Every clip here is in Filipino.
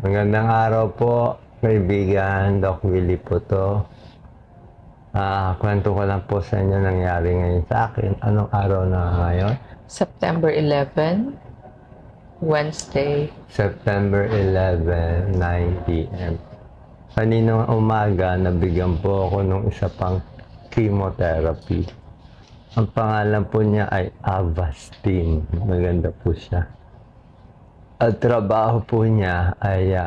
Magandang araw po, kaibigan. Doc Willie po to. Kwento ko lang po sa inyo nangyari ngayon sa akin. Anong araw na ngayon? September 11, Wednesday. September 11, 9 p.m. Kaninang umaga, nabigyan po ako ng isa pang chemotherapy. Ang pangalan po niya ay Avastin. Maganda po siya. At trabaho po niya ay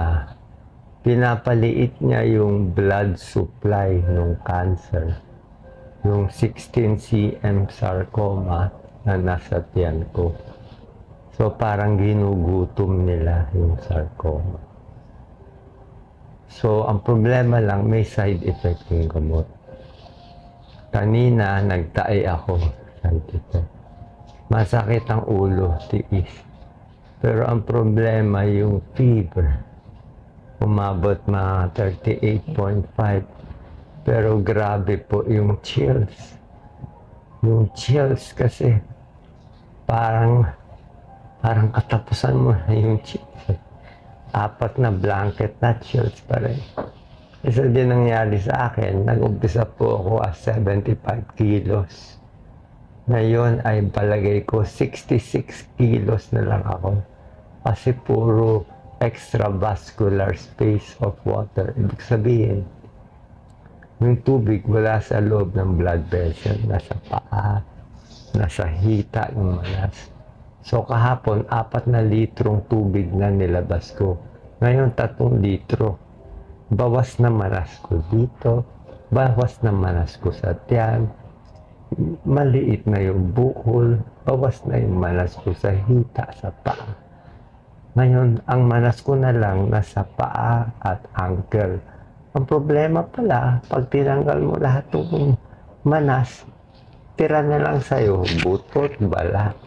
pinapaliit niya yung blood supply ng cancer. Yung 16 cm sarcoma na nasa tiyan ko. So parang ginugutom nila yung sarcoma. So ang problema lang, may side effect yung gamot. Kanina nagtae ako, side effect. Masakit ang ulo, tiis. Pero ang problema yung fever. Umabot mga 38.5. Pero grabe po yung chills. Yung chills kasi parang katapusan mo na yung chills. 4 na blanket na chills pa rin. Isa din nangyari sa akin, nag-umpisa po ako as 75 kilos. Ngayon ay palagay ko 66 kilos na lang ako. Kasi puro extravascular space of water. Ibig sabihin, yung tubig wala sa loob ng blood vessel, nasa paa, nasa hita yung manas. So kahapon, 4 na litrong tubig na nilabas ko. Ngayon, 3 litro. Bawas na manas ko dito, bawas na manas ko sa tiyan, maliit na yung bukol, bawas na yung manas ko sa hita, sa paa. Ngayon, ang manas ko na lang nasa paa at ankle. Ang problema pala, pag tinanggal mo lahat ng manas, tira na lang sa'yo, butot, balat.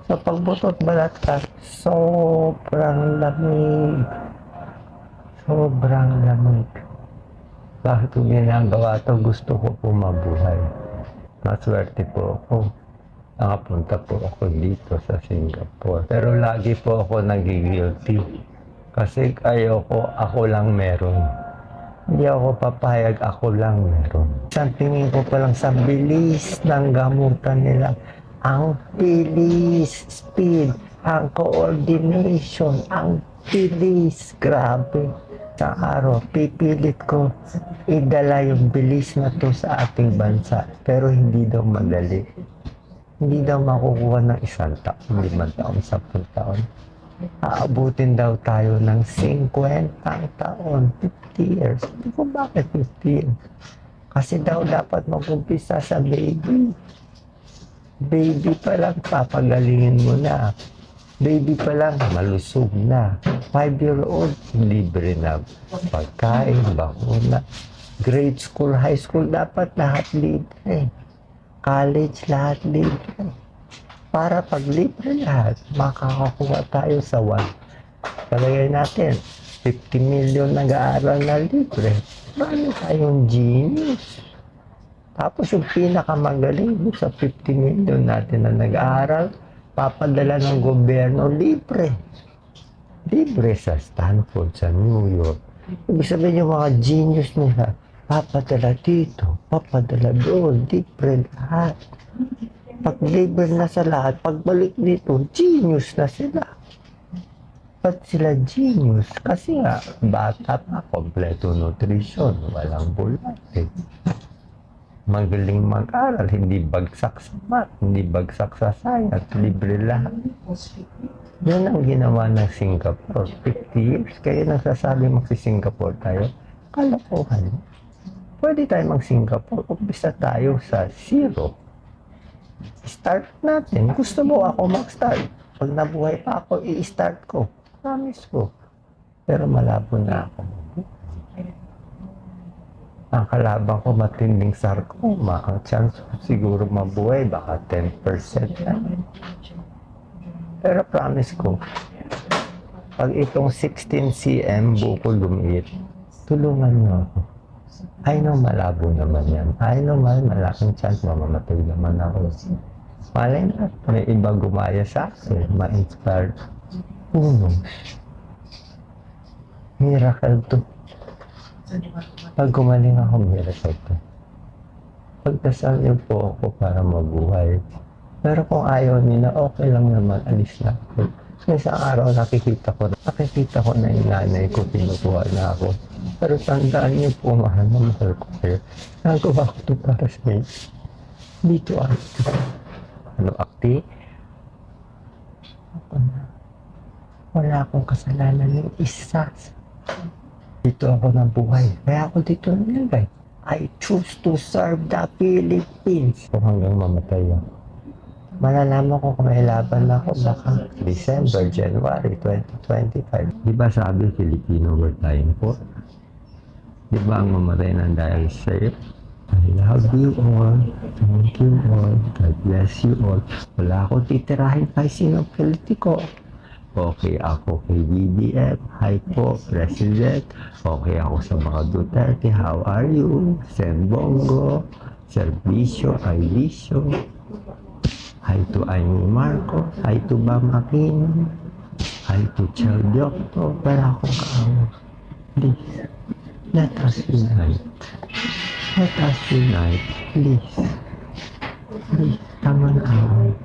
So, pag butot, balat ka, sobrang lamig. Sobrang lamig. Bakit ko ginagawa ito? Gusto ko po mabuhay. Maswerte po ako. Nakapunta po ako dito sa Singapore. Pero lagi po ako nagigilty. Kasi ayoko, ako lang meron. Hindi ako papayag, ako lang meron. Isang tingin ko pa lang sa bilis ng gamutan nila. Ang bilis, speed, ang coordination, ang bilis. Grabe. Sa araw, pipilit ko idala yung bilis na to sa ating bansa. Pero hindi daw madali. Hindi daw makukuha ng 1 taon, 5 taon, 10 taon. Aabutin daw tayo ng 50 taon, 50 years. Hindi ko bakit 50 years. Kasi daw dapat mag-umpisa sa baby. Baby pa lang, papagalingin mo na. Baby pa lang, malusog na. 5-year-old, libre na. Pagkain, bakuna. Grade school, high school, dapat lahat libre. College, lahat libre. Para pag libre lahat, makakakuha tayo sa 1. Palagay natin, 50 million nag-aaral na libre. Marami tayong genius. Tapos yung pinakamagaling sa 50 million natin na nag-aaral, papadala ng gobyerno libre. Libre sa Stanford, sa New York. Ibig sabihin yung mga genius nila, papadala dito, papadala doon, libre lahat. Pag libre na sa lahat, pagbalik dito, genius na sila. Ba't sila genius? Kasi nga, bata pa, kompleto nutrition, walang bulat eh. Magaling mag-aral, hindi bagsak sa math, hindi bagsak sa science, libre lahat. Yan ang ginawa ng Singapore. 50 years, kayo nagsasabi magsi-Singapore tayo, kalokohan. Pwede tayo mag-Singapore, umpisa tayo sa 0. Start natin. Gusto mo ako mag-start. Pag nabuhay pa ako, i-start ko. Promise ko. Pero malabo na ako. Ang kalaban ko matinding sarcoma. Ang chance ko siguro mabuhay, baka 10% na. Pero promise ko, pag itong 16 cm bukol lumiit, tulungan niyo ako. I know malabo naman yan. I know malaking chance mamamatay naman ako. Malay na, may iba gumaya sa akin, ma-inspired. Who knows? Miracle to. Pag gumaling ako, miracle to. Pagdasal niyo po ako para mabuhay. Pero kung ayaw nila, okay lang naman, alis na ako. So, isang araw nakikita ko na yung nanay ko, pinukuha na ako. Pero tandaan niyo po, mahal na mahal ko kayo. Nagawa ko to para sa inyo. Dito ako. Ano, akti? Ako na. Wala akong kasalanan ng isa. Dito ako ng buhay. Kaya ako dito nilagay. I choose to serve the Philippines. Kung hanggang mamatay ako. Malalaman ko kung may laban na ako baka December, January 2025. Di ba sabi Filipino were dying for? Di ba ang mamatay ng dahil sa'yo? I love you all. Thank you all. God bless you all. Wala akong titirahin kahit sinong politiko. Okay ako kay BBM. Hi po, President. Okay ako sa mga Duterte. How are you? Sen Bongo. Servisyo, Alicio. Hi to Amy Marco. Hi to Bam Aquino. Hi to Chel Diokto. Para akong kaawa. Please, let us unite. Let us unite. Please. Please, tama na ako.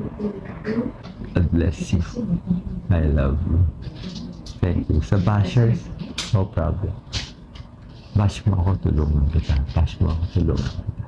God bless you. I love you. Thank you. Sa bashers, no problem. Bash mo ako, tulungan kita. Bash mo ako, tulungan kita.